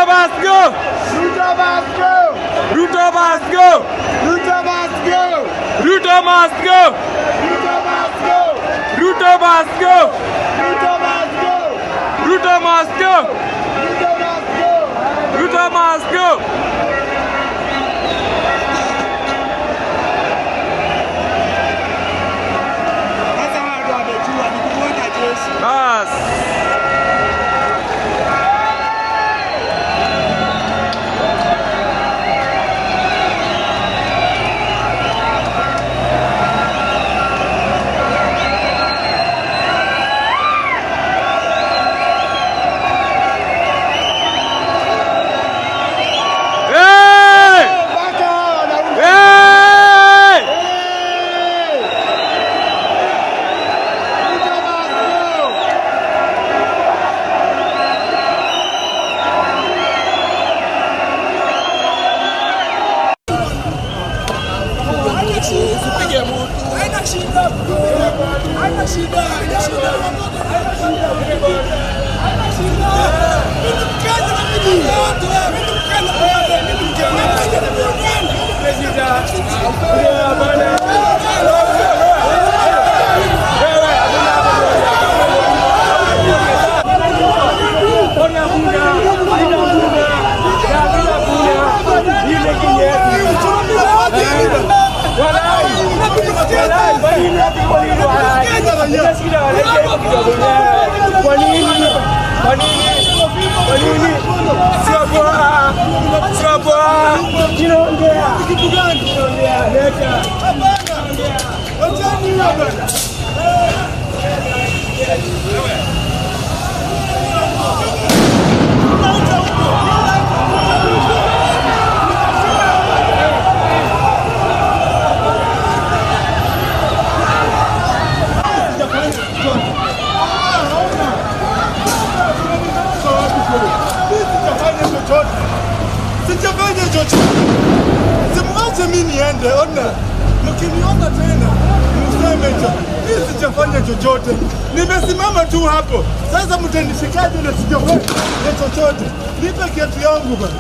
must go! Ruto must go! Ruto must go! Ruto must go! Ruto must go! Ruto must go! Ruto must go! Ruto must go! Ruto must go! Ruto must go! Ruto must go! Sasa watu wamejua ni kumweka jeshi. Bas. Sijafanya chochote. Simwache mimi niende, ona. Mkiniona tena, mseme mimi sijafanya chochote. Nimesimama tu hapo. Sasa mtanishikaje na sijafanya chochote? Nipe kiatu yangu bwana.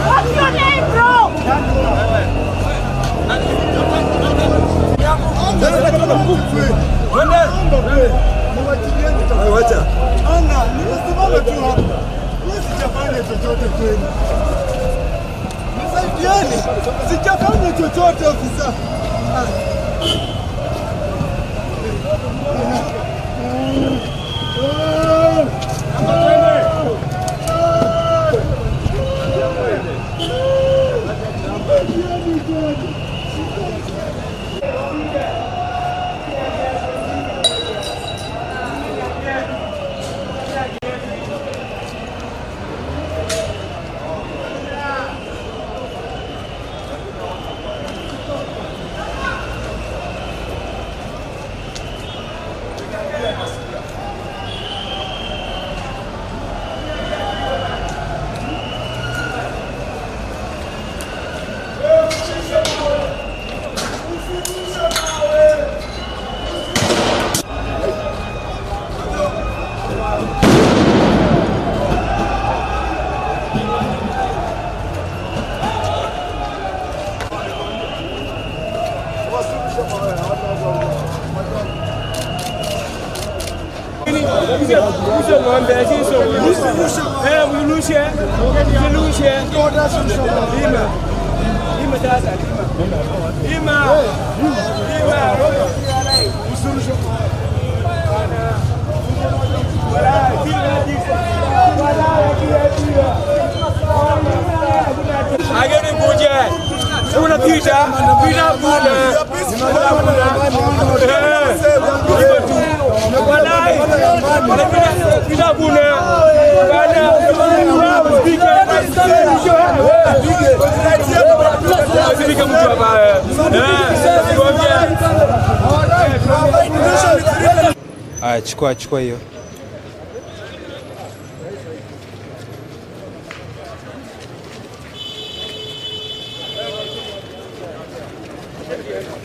What's your name, bro? Sijafanya chochote ofisa. Chukua hiyo. Yes,